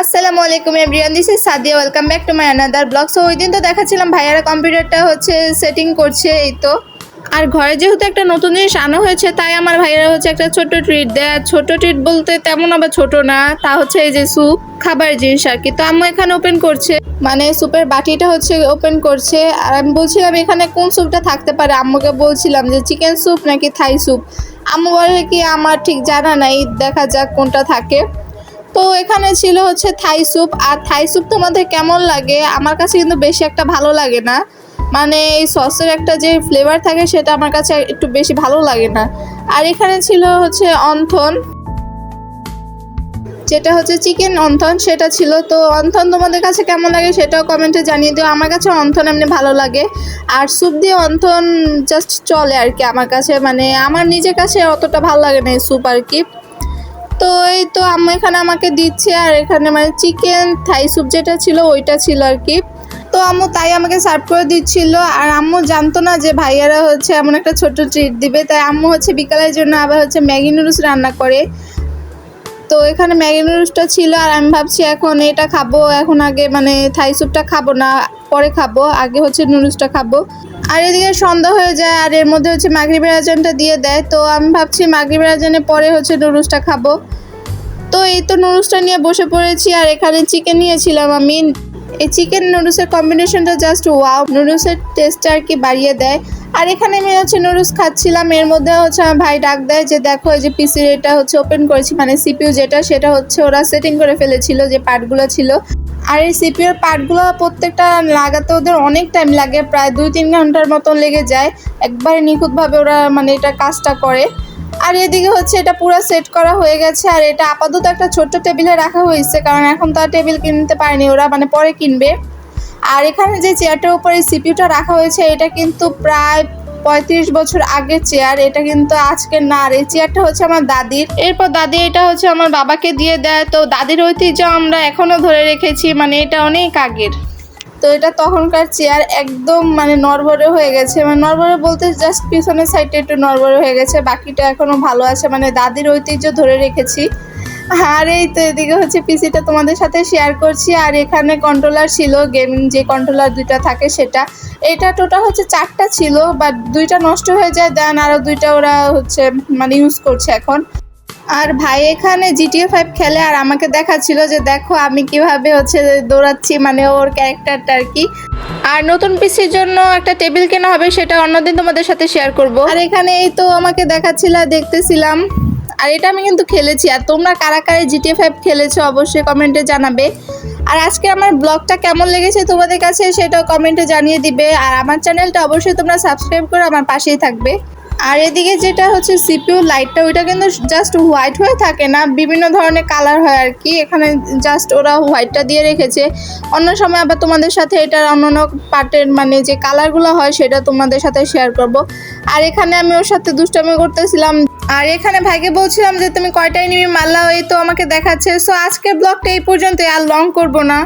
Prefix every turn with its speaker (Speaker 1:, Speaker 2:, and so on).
Speaker 1: আসসালামু আলাইকুম everyone, this is Sadia. Welcome back to my another blog. So ওই দিন তো দেখাচ্ছিলাম ভাইয়ারা কম্পিউটারটা সেটিং করছে, এই তো। আর ঘরে যেহেতু একটা নতুন জিনিস আনা হয়েছে, তাই আমার ভাইয়ারা একটা ছোট্ট ট্রিট দেয়। আর ছোট্ট ট্রিট বলতে তেমন আবার ছোট না, তা এই যে স্যুপ, খাবারের জিনিস আর কি। তো আম্মু এখানে ওপেন করছে, মানে স্যুপের বাটিটা ওপেন করছে। আর আমি বলছিলাম এখানে কোন স্যুপটা থাকতে পারে, আম্মুকে বলছিলাম যে চিকেন স্যুপ নাকি থাই স্যুপ। আম্মু বলে কি আমার ঠিক জানা নাই, দেখা যাক কোনটা থাকে। তো এখানে ছিল থাই স্যুপ। আর থাই স্যুপ তোমাদের কেমন লাগে? আমার কাছে কিন্তু বেশি একটা ভালো লাগে না, মানে এই সসের একটা যে ফ্লেভার থাকে সেটা আমার কাছে একটু বেশি ভালো লাগে না। আর এখানে ছিল অন্থন, যেটা চিকেন অন্থন, সেটা ছিল। তো অন্থন তোমাদের কাছে কেমন লাগে সেটাও কমেন্টে জানিয়ে দিও। আমার কাছে অন্থন এমনি ভালো লাগে, আর স্যুপ দিয়ে অন্থন জাস্ট চলে আর কি আমার কাছে, মানে আমার নিজের কাছে অতটা ভালো লাগে না এই স্যুপ আর কি। তো এই তো আম্মু এখানে আমাকে দিচ্ছে, আর এখানে মানে চিকেন থাই স্যুপ যেটা ছিল ওইটা ছিল আর কি। তো আম্মু তাই আমাকে সার্ভ করে দিচ্ছিল। আর আম্মু জানতো না যে ভাইয়ারা এমন একটা ছোট ট্রিট দিবে, তাই আম্মু বিকালের জন্য আবার ম্যাগি নুডলস রান্না করে। তো এখানে ম্যাগি নুডলসটা ছিল, আর আমি ভাবছি এখন এটা খাবো, এখন আগে মানে থাই স্যুপটা খাবো না, পরে খাবো, আগে নুডলসটা খাবো। আর এদিকে সন্ধ্যা হয়ে যায়, আর এর মধ্যে মাগরিবের আজানটা দিয়ে দেয়। তো আমি ভাবছি মাগরিবের আজানের পরে নুডলসটা খাবো। তো এই তো নুডলসটা নিয়ে বসে পড়েছি, আর এখানে চিকেন নিয়েছিলাম আমি। এই চিকেন নুডলসের কম্বিনেশনটা জাস্ট ওয়াও, নুডলসের টেস্টটা আর কি বাড়িয়ে দেয়। আর এখানে আমি নুডলস খাচ্ছিলাম, এর মধ্যে আমার ভাই ডাক দেয় যে দেখো এই যে পিসির এটা ওপেন করেছি, মানে সিপিইউ যেটা, সেটা ওরা সেটিং করে ফেলেছিল যে পার্টগুলো ছিল। আর এই সিপিইউর পার্টগুলো প্রত্যেকটা লাগাতে ওদের অনেক টাইম লাগে, প্রায় 2-3 ঘন্টার মতন লেগে যায়। একবারে নিখুঁতভাবে ওরা মানে এটা কাজটা করে। আর এদিকে এটা পুরো সেট করা হয়ে গেছে। আর এটা আপাতত একটা ছোট্ট টেবিলে রাখা হয়েছে, কারণ এখন তো আর টেবিল কিনতে পারেনি ওরা, মানে পরে কিনবে। আর এখানে যে চেয়ারটার উপরে সিপিইউটা রাখা হয়েছে, এটা কিন্তু প্রায় 35 বছর আগের চেয়ার, এটা কিন্তু আজকের না। আর এই চেয়ারটা আমার দাদির। এরপর দাদি এটা আমার বাবাকে দিয়ে দেয়। তো দাদির ঐতিহ্য আমরা এখনো ধরে রেখেছি, মানে এটা অনেক আগের। তো এটা তখনকার চেয়ার, একদম মানে নড়বড়ে হয়ে গেছে, মানে নড়বড়ে বলতে জাস্ট পিছনের সাইডটা একটু নড়বড়ে হয়ে গেছে, বাকিটা এখনো ভালো আছে, মানে দাদির ঐতিহ্য ধরে রেখেছি। আর এই তো এদিকে পিসিটা তোমাদের সাথে শেয়ার করছি। আর এখানে কন্ট্রোলার ছিল, গেমিং যে কন্ট্রোলার দুইটা থাকে সেটা। এটা টোটাল 4টা ছিল, বাট 2টা নষ্ট হয়ে যায়, দেন আরও 2টা ওরা মানে ইউজ করছে এখন। আর ভাই এখানে GTA 5 খেলে, আর আমাকে দেখাচ্ছিল যে দেখো আমি কিভাবে দৌড়াচ্ছি, মানে ওর ক্যারেক্টারটা আর কি। আর নতুন পিসির জন্য একটা টেবিল কেনা হবে, সেটা অন্যদিন তোমাদের সাথে শেয়ার করব। আর এখানে এই তো আমাকে দেখাচ্ছিল, দেখতেছিলাম। আর এটা আমি কিন্তু খেলেছি। আর তোমরা কারা কারা GTA 5 খেলেছো অবশ্যই কমেন্টে জানাবে। আর আজকে আমার ব্লগটা কেমন লেগেছে তোমাদের কাছে সেটাও কমেন্টে জানিয়ে দিবে। আর আমার চ্যানেলটা অবশ্যই তোমরা সাবস্ক্রাইব করে আমার পাশেই থাকবে। আর এদিকে যেটা সিপিইউ লাইটটা, ওইটা কিন্তু জাস্ট হোয়াইট হয়ে থাকে না, বিভিন্ন ধরনের কালার হয় আর কি। এখানে জাস্ট ওরা হোয়াইটটা দিয়ে রেখেছে, অন্য সময় আবার তোমাদের সাথে এটার অন্য পার্টের মানে যে কালারগুলো হয় সেটা তোমাদের সাথে শেয়ার করব। আর এখানে আমি ওর সাথে দুষ্টামি করতেছিলাম। আর এখানে ভাইকে বলছিলাম যে তুমি কয়টাই নিবি মাল্লা, এই তো আমাকে দেখাচ্ছে। সো আজকের ব্লগটা এই পর্যন্ত, আর লং করব না।